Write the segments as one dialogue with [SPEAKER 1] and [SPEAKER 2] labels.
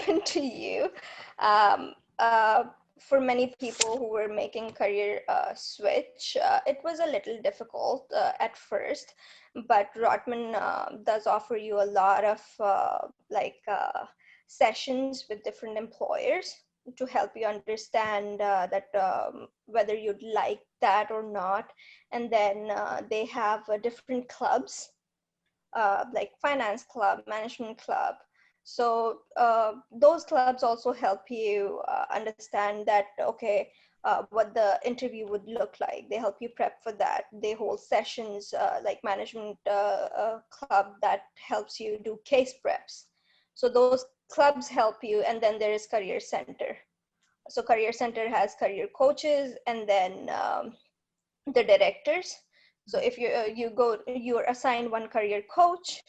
[SPEAKER 1] happened to you. Um, for many people who were making career switch, it was a little difficult at first, but Rotman does offer you a lot of sessions with different employers to help you understand that whether you'd like that or not. And then they have different clubs, like finance club, management club. So those clubs also help you understand that, okay, what the interview would look like. They help you prep for that. They hold sessions like management club that helps you do case preps. So those clubs help you. And then there is Career Center. So Career Center has career coaches, and then the directors. So if you're assigned one career coach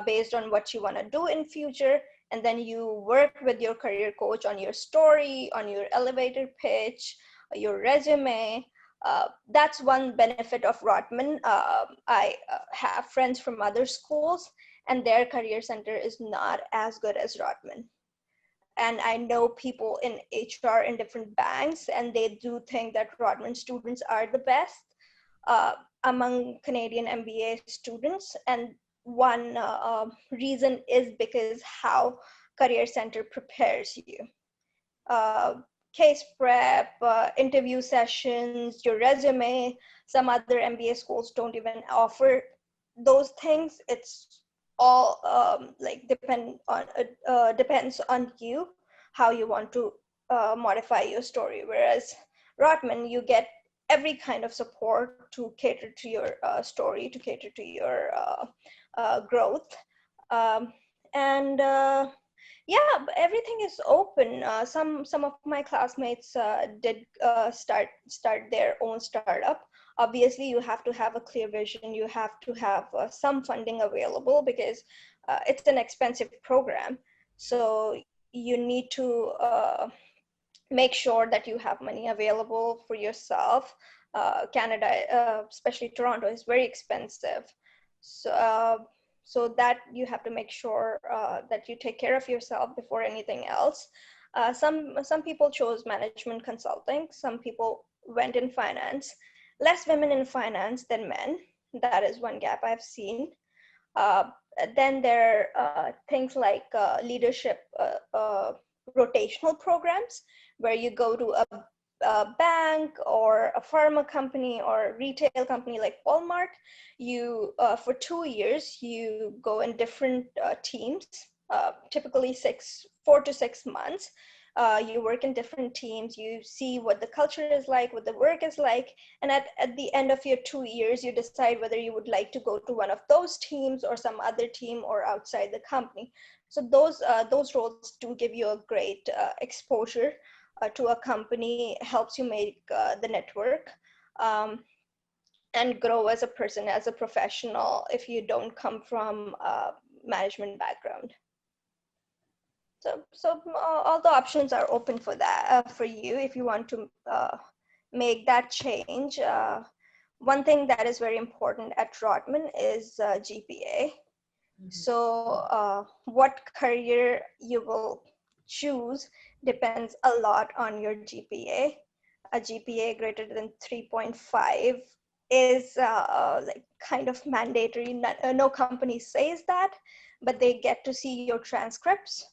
[SPEAKER 1] based on what you want to do in future, and then you work with your career coach on your story, on your elevator pitch, your resume. That's one benefit of Rotman. I have friends from other schools, and their career center is not as good as Rotman. And I know people in HR in different banks, and they do think that Rotman students are the best uh, among Canadian MBA students. And one reason is because how Career Center prepares you. Uh, Case prep, interview sessions, your resume. Some other MBA schools don't even offer those things. It's all depends on you, how you want to modify your story. Whereas Rotman, you get every kind of support to cater to your story, to cater to your growth. Um, and Yeah, but everything is open. Some of my classmates did start their own startup. Obviously, you have to have a clear vision. You have to have some funding available, because it's an expensive program. So you need to make sure that you have money available for yourself. Canada, especially Toronto, is very expensive. So that you have to make sure that you take care of yourself before anything else. Some people chose management consulting. Some people went in finance. Less women in finance than men. That is one gap I've seen. Uh, then there are things like leadership rotational programs, where you go to a bank or a pharma company or a retail company like Walmart. You for 2 years you go in different teams, typically 4 to 6 months. You work in different teams, you see what the culture is like, what the work is like, and at the end of your 2 years, you decide whether you would like to go to one of those teams or some other team or outside the company. So those roles do give you a great exposure to a company, helps you make the network, and grow as a person, as a professional, if you don't come from a management background. So all the options are open for that, for you, if you want to make that change. One thing that is very important at Rotman is GPA. So what career you will choose depends a lot on your GPA. A GPA greater than 3.5 is like kind of mandatory. No company says that, but they get to see your transcripts.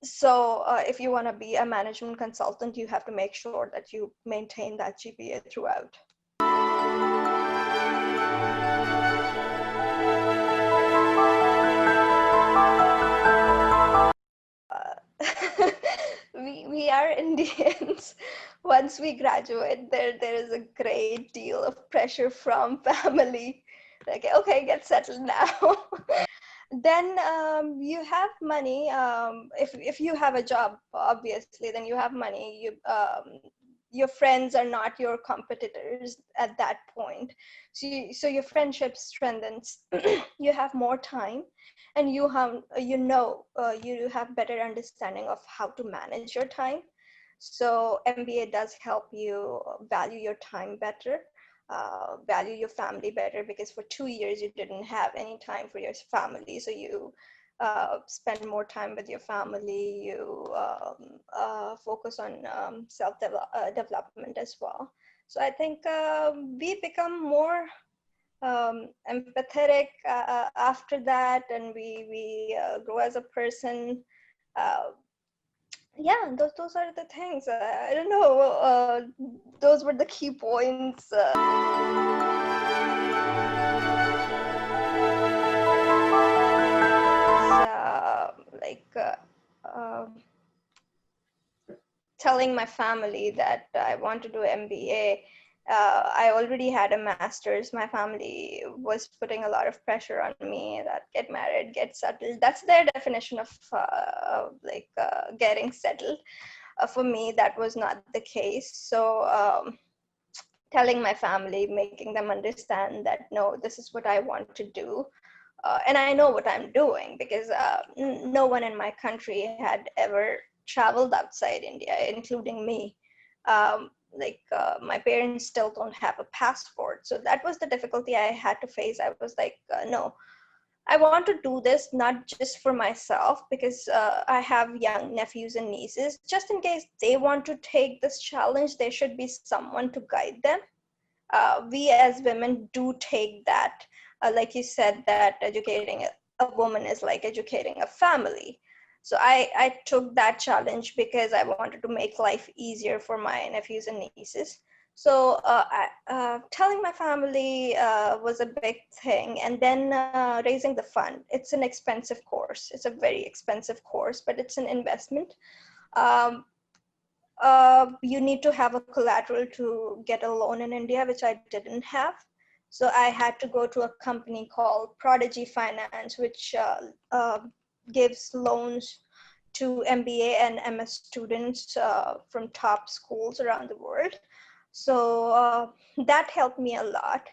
[SPEAKER 1] So if you want to be a management consultant, you have to make sure that you maintain that GPA throughout. We are Indians. Once we graduate, there is a great deal of pressure from family. Like, okay, get settled now. Then you have money. If you have a job, obviously, then you have money. Your friends are not your competitors at that point. So your friendship strengthens. You have more time, and you have better understanding of how to manage your time. So MBA does help you value your time better, value your family better, because for 2 years you didn't have any time for your family. So you spend more time with your family, you focus on self-development as well. So I think we become more empathetic after that, and we grow as a person. Uh, yeah, those are the things. I don't know. Those were the key points. Like telling my family that I want to do MBA. I already had a master's. My family was putting a lot of pressure on me that get married, get settled. That's their definition of getting settled. For me, that was not the case. So telling my family, making them understand that no, this is what I want to do. And I know what I'm doing, because no one in my country had ever traveled outside India, including me. My parents still don't have a passport. So that was the difficulty I had to face. I was like, no, I want to do this not just for myself, because I have young nephews and nieces. Just in case they want to take this challenge, there should be someone to guide them. We as women do take that, like you said, that educating a woman is like educating a family. So I took that challenge because I wanted to make life easier for my nephews and nieces. So telling my family was a big thing. And then raising the fund. It's an expensive course. It's a very expensive course, but it's an investment. Um, you need to have a collateral to get a loan in India, which I didn't have. So I had to go to a company called Prodigy Finance, which gives loans to MBA and MS students from top schools around the world. So that helped me a lot.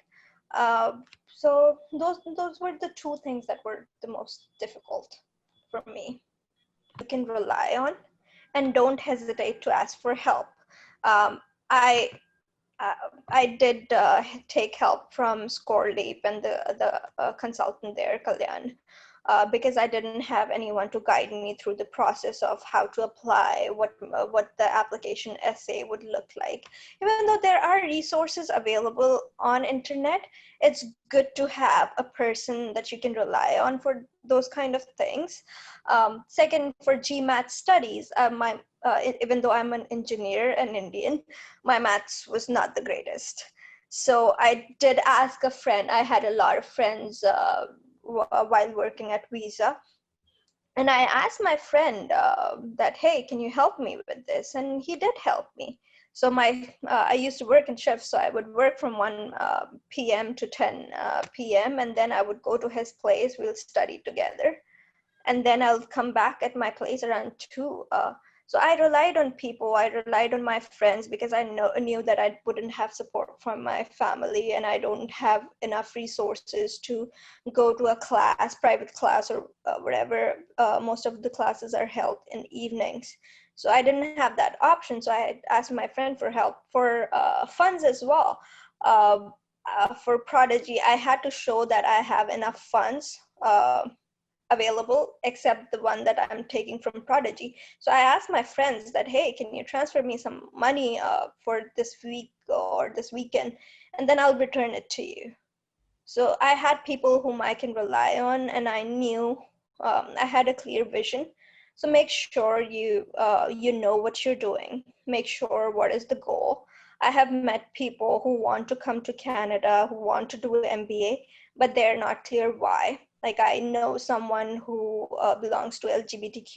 [SPEAKER 1] Uh, so those were the two things that were the most difficult for me. You can rely on, and don't hesitate to ask for help. Um, I I did take help from ScoreLeap and the consultant there, Kalyan, because I didn't have anyone to guide me through the process of how to apply, what the application essay would look like. Even though there are resources available on internet, it's good to have a person that you can rely on for those kind of things. Second, for GMAT studies, even though I'm an engineer and Indian, my maths was not the greatest. So I did ask a friend. I had a lot of friends while working at Visa. And I asked my friend that, hey, can you help me with this? And he did help me. So I used to work in shifts, so I would work from 1 p.m. to 10 p.m. And then I would go to his place, we'll study together. And then I'll come back at my place around 2. So I relied on people, I relied on my friends, because I knew that I wouldn't have support from my family, and I don't have enough resources to go to a class, private class, or whatever. Most of the classes are held in evenings. So I didn't have that option. So I asked my friend for help for funds as well. For Prodigy, I had to show that I have enough funds available, except the one that I'm taking from Prodigy. So I asked my friends that, hey, can you transfer me some money for this week or this weekend, and then I'll return it to you. So I had people whom I can rely on, and I knew I had a clear vision. So make sure you know what you're doing. Make sure what is the goal. I have met people who want to come to Canada, who want to do an MBA, but they're not clear why. Like, I know someone who belongs to LGBTQ